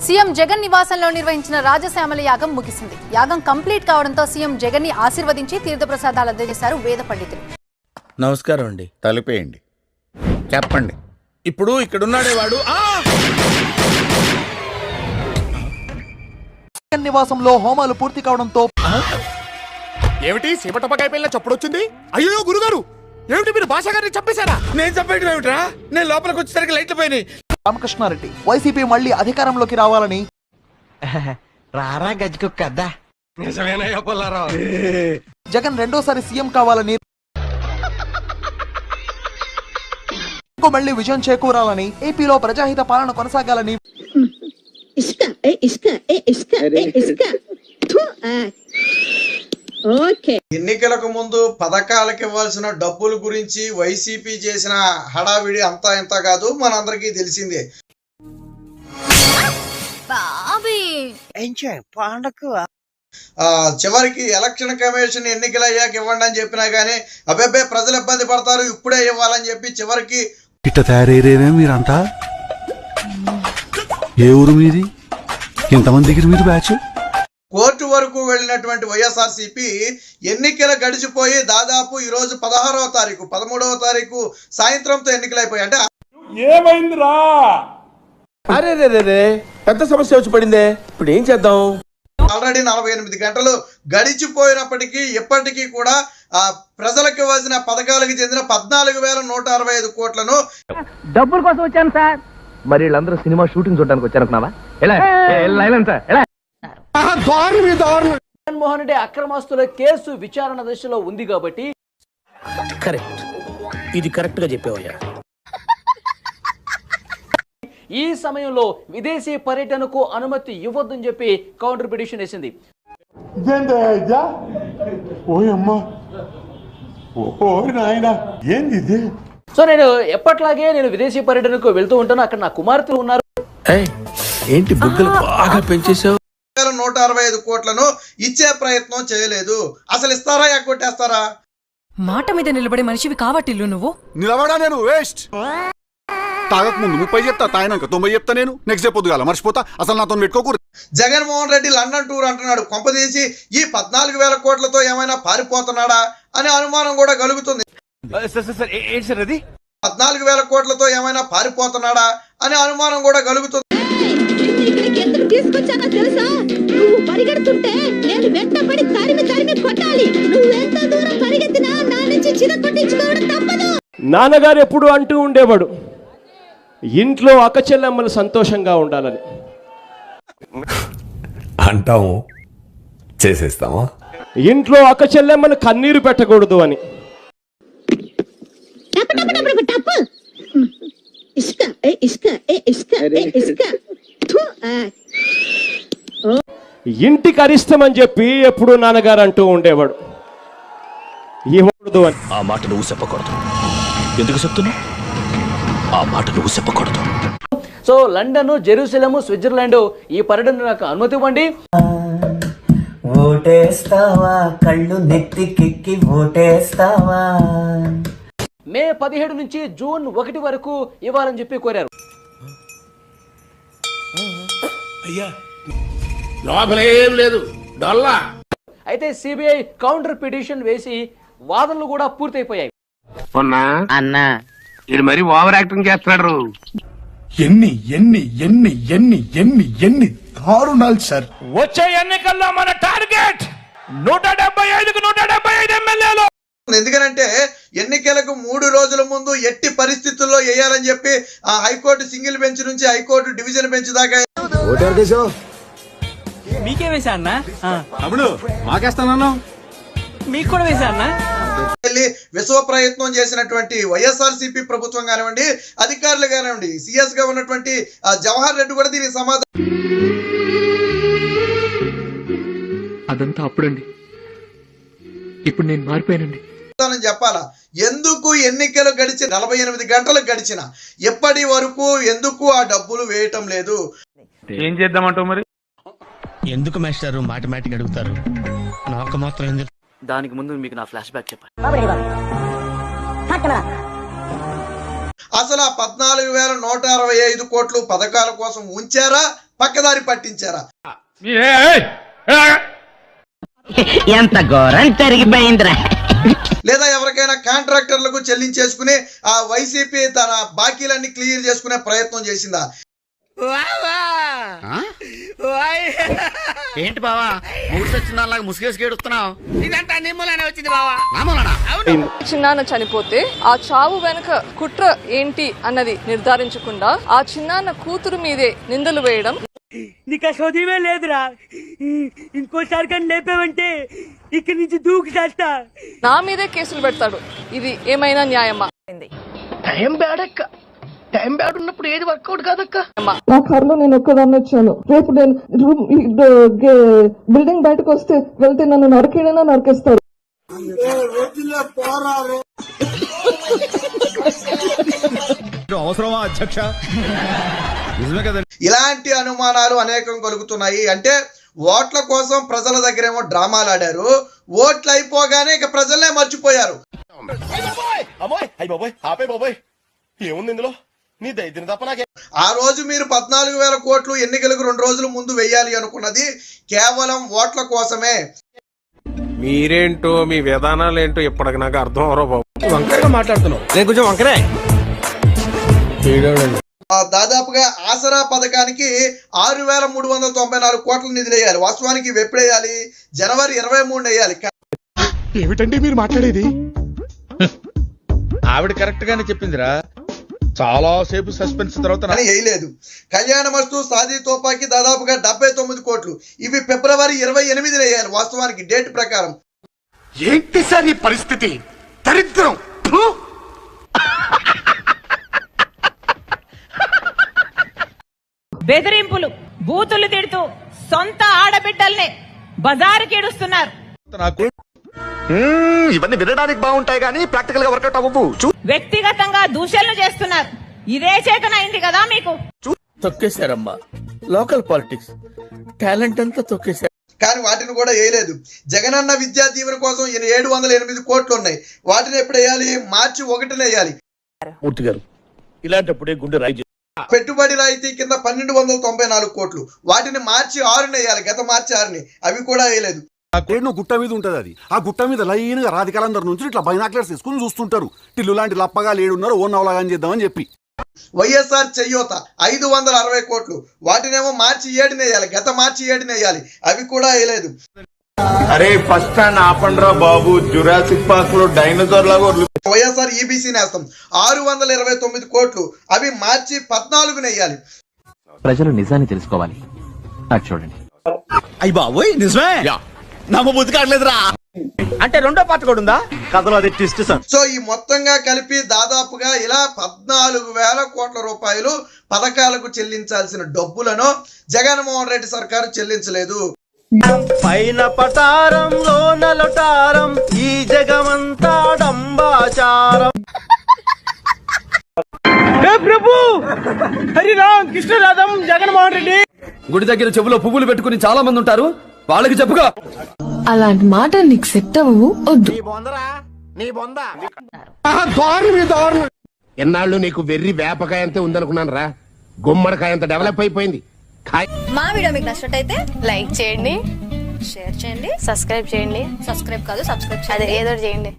CM Jagan నివాసంలో నిర్వహించిన రాజశ్యామల యాగం ముగిసింది. యాగం కంప్లీట్ కావడంతో సీఎం జగన్ ని ఆశీర్వదించి తీర్థప్రసాదాలు అందజేశారు వేద పండితులు. నమస్కారం అండి. తలిపేయండి, చెప్పండి. ఇప్పుడు ఇక్కడున్నాడే వాడు. జగన్ నివాసంలో హోమాలు పూర్తి కావడంతో ఏమిటి సీమటపకాయ పిల్ల చప్పుడొచ్చింది? అయ్యో గురుగారు, ఏమిటి మీరు భాష గారిని చంపేశారా? నేను చెప్పేయడం ఏమిట్రా? నేను లోపలికి వచ్చేసరికి లైట్లు పోయినాయి. రామకృష్ణారెడ్డి వైసీపీ మళ్లీ అధికారంలోకి రావాలని రారా గజ్జుకు కదా జగన్ రెండోసారి సీఎం కావాలని మళ్లీ విజయం చేకూరాలని ఏపీలో ప్రజాహిత పాలన కొనసాగాలని ఎన్నికలకు ముందు పథకాలకు ఇవ్వాల్సిన డబ్బుల గురించి వైసీపీ చేసిన హడావిడి అంతా ఇంత కాదు, మనందరికీ తెలిసిందే. చివరికి ఎలక్షన్ కమిషన్ ఎన్నికలు అయ్యాక ఇవ్వండి అని చెప్పినా గానీ అబ్బాయి ప్రజలు ఇబ్బంది పడతారు, ఇప్పుడే ఇవ్వాలని చెప్పి చివరికి ఇట్ట తయారయ్యేనే మీరంతా. ఏ ఊరు మీది? ఎంతమంది దగ్గర మీరు బ్యాచ్? కోర్టు వరకు వెళ్ళినటువంటి వైఎస్ఆర్సీపీ ఎన్నికలు గడిచిపోయి దాదాపు ఈ రోజు 16వ తారీఖు 13వ తారీఖు సాయంత్రంతో ఎన్నికలు అయిపోయాయి. అంటే ఏమైందిరా? అరే రే పెద్ద సమస్య వచ్చి పడిందే, ఇప్పుడు ఏం చేద్దాం? ఆల్రెడీ 48 గంటలు గడిచిపోయినప్పటికీ ఇప్పటికీ కూడా ప్రజలకు ఇవ్వాల్సిన పథకాలకు చెందిన 14,165 కోట్లను డబ్బుల కోసం వచ్చాను సార్. మరి వీళ్ళందరూ సినిమా షూటింగ్ చూడడానికి వచ్చారనుకున్నావా? జగన్మోహన్ రెడ్డి అక్రమాస్తుల కేసు విచారణ దశలో ఉంది కాబట్టి కరెక్ట్, ఇది కరెక్ట్ గా చెప్పావయ్యా. ఈ సమయంలో విదేశీ పర్యటనకు అనుమతి ఇవ్వద్దని చెప్పి కౌంటర్ పిటిషన్ వేసింది. సో నేను ఎప్పట్లాగే నేను విదేశీ పర్యటనకు వెళ్తూ ఉంటాను. అక్కడ నా కుమార్తెలు ఉన్నారు. ఏంటి బుగ్గలు బాగా పెంచేసావు? 165 కోట్లను ఇచ్చే ప్రయత్నం చేయలేదు. అసలు ఇస్తారా కొట్టేస్తారా? మాట మీద నిలబడే మనిషివి కావట్టిల్లు నువ్వు. నిలబడా నేను వేస్ట్. తాగక ముందు 30 చెప్తా, తాగినాక 90 చెప్తా. నేను నెక్స్ట్ డే పొద్దుగాల మర్చిపోతా. అసలు నాతో పెట్టుకోకూడదు. జగన్మోహన్ రెడ్డి లండన్ టూర్ అంటున్నాడు. కొంపదీసి ఈ 14,000 కోట్లతో ఏమైనా పారిపోతున్నాడా అనే అనుమానం కూడా కలుగుతుంది. 14,000 కోట్లతో ఏమైనా పారిపోతున్నాడా అనే అనుమానం కూడా కలుగుతుంది. తీసుకొచ్చానో తెలుసా? నువ్వు పరిగెడుతుంటే నేను వెంటబడి తరిమి కొట్టాలి. నువ్వు ఎంత దూరం పరిగెత్తినా నా నుంచి చిర కొట్టించుకోవడం తప్పదు. నాన్నగారు ఎప్పుడు అంటూ ఉండేవాడు, ఇంట్లో అక్క చెల్లెమ్మలు సంతోషంగా ఉండాలని. అంటాము, చేసేస్తామా? ఇంట్లో అక్క చెల్లెమ్మలు కన్నీరు పెట్టకూడదు అని. ఇంటికి అరిష్టమని చెప్పి ఎప్పుడు నాన్నగారు అంటూ ఉండేవాడు, ఇవ్వకూడదు అని. ఆ మాట నువ్వు చెప్పకూడదు. ఎందుకు చెప్తున్నావు? ఆ మాట నువ్వు చెప్పకూడదు. సో లండన్, జెరూసలేము, స్విట్జర్లాండ్ ఈ పర్యటన నాకు అనుమతి ఇవ్వండి. ఓటేస్తావా? కళ్ళు నెత్తికెక్కి ఓటేస్తావా? మే 17 నుంచి జూన్ 1 వరకు ఇవ్వాలని చెప్పి కోరారు. అయ్యా లోపలేం లేదు, డొల్లా. అయితే సిబిఐ కౌంటర్ పిటిషన్ వేసి వాదనలు కూడా పూర్తయిపోయాయి. అన్నా ఇది మరి ఓవర్ యాక్టింగ్ చేస్తున్నాడు. ఎన్ని ఎన్ని ఎన్ని ఎన్ని ఎన్ని ఎన్ని దారుణాలు సార్. వచ్చే ఎన్నికల్లో మన టార్గెట్ 175కు 175 ఎమ్మెల్యేలు. ఎందుకనంటే ఎన్నికలకు 3 రోజుల ముందు ఎట్టి పరిస్థితుల్లో వేయాలని చెప్పి ఆ హైకోర్టు సింగిల్ బెంచ్ నుంచి హైకోర్టు డివిజన్ బెంచ్ దాకా. మీకే వేసా అన్నా? అప్పుడు మాకేస్తానన్నా, మీకు కూడా వేసా అన్నా? విశ్వ ప్రయత్నం చేసినటువంటి వైఎస్ఆర్సీపీ ప్రభుత్వం కానివ్వండి, అధికారులు కానివ్వండి, సిఎస్ గా ఉన్నటువంటి జవహర్ రెడ్డి కూడా దీనికి సమాధానం. అదంతా అప్పుడండి, ఇప్పుడు నేను మారిపోయానండి చెప్పాలా? ఎందుకు ఎన్నికలు గడిచి 48 గంటలు గడిచిన ఎప్పటి వరకు ఎందుకు ఆ డబ్బులు వేయటం లేదు? ఏం చేద్దామంటావు మరి? ఎందుకు మాస్టారు మాటమాటిక్ అడుగుతారు? నాకు మాత్రం ఎందుకు? దానికి ముందు మీకు నా ఫ్లాష్ బ్యాక్ చెప్పాలి. అసలు ఆ 14,165 కోట్లు పథకాల కోసం ఉంచారా, పక్కదారి పట్టించారా? ఎంత ఘోరం జరిగిపోయిందిరా. లేదా ఎవరికైనా కాంట్రాక్టర్లకు చెల్లించేసుకుని ఆ వైసీపీ తన బాకీలన్నీ క్లియర్ చేసుకునే ప్రయత్నం చేసిందా? ఏంటి బావా మూడు సచ్చినాలాగా ముసుగేసి గేడుస్తున్నావు? ఇదంతా నిమ్మలానే వచ్చింది బావా. చిన్నాన్న చనిపోతే ఆ చావు వెనుక కుట్ర ఏంటి అన్నది నిర్ధారించకుండా ఆ చిన్నాన్న కూతురు మీదే నిందలు వేయడం. నీకు చదివే లేదురా, ఇంకోసారి కానీ లేపావంటే ఇక్కడి నుంచి దూకి చేస్తా. నా మీదే కేసులు పెడతాడు. ఇది ఏమైనా న్యాయమా? టైం బ్యాడ్ ఉన్నప్పుడు ఏది వర్కౌట్ కాదక్క. నా కారులో నేను ఒక్కదాన్ని వచ్చాను. రేపు నేను బిల్డింగ్ బయటకు వెళ్తే నన్ను నరికేడైనా నరికేస్తారు. అవసరమా అధ్యక్ష? ఇలాంటి అనుమానాలు అనేకం కలుగుతున్నాయి. అంటే ఓట్ల కోసం ప్రజల దగ్గరేమో డ్రామాలు ఆడారు, ఓట్లు అయిపోగానే ఇక ప్రజలనే మర్చిపోయారు. ఏముంది ఇందులో? నీ దైత్యం తప్ప నాకే. ఆ రోజు మీరు 14,000 కోట్లు ఎన్నికలకు 2 రోజుల ముందు వెయ్యాలి అనుకున్నది కేవలం ఓట్ల కోసమే. మీరేంటో మీ విధానాలు ఏంటో ఇప్పటికి నాకు అర్థం అవరో బాబు. వంకరగా మాట్లాడుతున్నావు, నేను కొంచెం వంకరే. దాదాపుగా ఆసరా పథకానికి 6,394 కోట్ల నిధులు వేయాలి. వాస్తవానికి ఇవి ఎప్పుడు వేయాలి? జనవరి 23 వేయాలి. ఏమిటండి మీరు మాట్లాడేది? ఆవిడ కరెక్ట్ గానే చెప్పిందిరా, చాలా సేపు సస్పెన్స్ తర్వాత వేయలేదు. కళ్యాణమస్తు సాది తోపాకి దాదాపుగా 79 కోట్లు, ఇవి ఫిబ్రవరి 28 వేయాలి. వాస్తవానికి డేట్ ప్రకారం. ఏంటి సార్ ఈ పరిస్థితి? దరిద్రం. బెదిరింపులు, బూతులు తిడుతూ సొంత ఆడబిడ్డల్ని బజారుకి ఏడుస్తున్నారు. ఇవన్నీ వినడానికి బాగుంటాయి కానీ ప్రాక్టికల్ గా వర్కౌట్ అవ్వవు. వ్యక్తిగతంగా దూషణలు చేస్తున్నారు. ఇదే చేతనైంది కదా మీకు. తొక్కేశారమ్మా, లోకల్ పాలిటిక్స్ టాలెంట్ అంతా తొక్కేశారు. కానీ వాటిని కూడా వేయలేదు. జగనన్న విద్యా దీవెన కోసం 708 కోట్లు ఉన్నాయి. వాటిని ఎప్పుడు వేయాలి? మార్చి 1 వేయాలి. మూర్తి గారు, ఇలాంటప్పుడే గుండె రాయి. పెట్టుబడి రాయితీ కింద 1294 కోట్లు, వాటిని మార్చి 6 వేయాలి. గత మార్చి 6 అవి కూడా వేయలేదు. గుట్ట మీద ఉంటది అది. ఆ గుట్ట మీద లైన్ గా రాధికాలందరి నుంచి ఇట్లా బైనాక్లర్స్ తీసుకుని చూస్తుంటారు. టిల్లు లాంటి లప్పగా లేడున్నారు, ఓ నవలాగా చేద్దామని చెప్పి. వైఎస్ఆర్ చెయ్యోత 560 కోట్లు, వాటినేమో మార్చి 7 వేయాలి. గత మార్చి 7 వేయాలి. అవి కూడా వేయలేదు. అరే ఫస్ట్ స్టాండ్ ఆపండ్రా బాబు, జురాసిక్ పార్క్ లో డైనోసార్ లాగా. వైఎస్ఆర్ ఈబీసీ నేస్తం 629 కోట్లు, అవి మార్చి 14 వేయాలి. ప్రజలు నిజాన్ని తెలుసుకోవాలి. అది చూడండి. అయ్యి బాబోయ్, నిజమే నమ్మబుద్ధి కావట్లేదురా. అంటే రెండో పార్ట్ కూడా ఉందా కథలో? అది ట్విస్ట్ సార్. సో ఈ మొత్తంగా కలిపి దాదాపుగా ఇలా 14,000 కోట్ల రూపాయలు పథకాలకు చెల్లించాల్సిన డబ్బులను జగన్మోహన్ రెడ్డి సర్కారు చెల్లించలేదు. పైన పటారంలో నలటారం, ఈ జగమంతా డంబాచారం. ప్రభు హరిరామ్ కృష్ణరాధం జగన్మోహన్ రెడ్డి. గుడి దగ్గర చెవులో పువ్వులు పెట్టుకుని చాలా మంది ఉంటారు, వాళ్ళకి చెప్పుగా. అలాంటి మాట నీకు సెట్ అవ్వవు, వద్దు. ఎన్నాళ్ళు నీకు వెర్రి వేపకాయ అంతే ఉందనుకున్నాను రా, గుమ్మడికాయ అంత డెవలప్ అయిపోయింది. మా వీడియో మీకు నచ్చినట్టయితే లైక్ చేయండి, షేర్ చేయండి, సబ్స్క్రైబ్ చేయండి. సబ్స్క్రైబ్ కాదు, సబ్స్క్రైబ్ చేయండి, ఏదో చేయండి.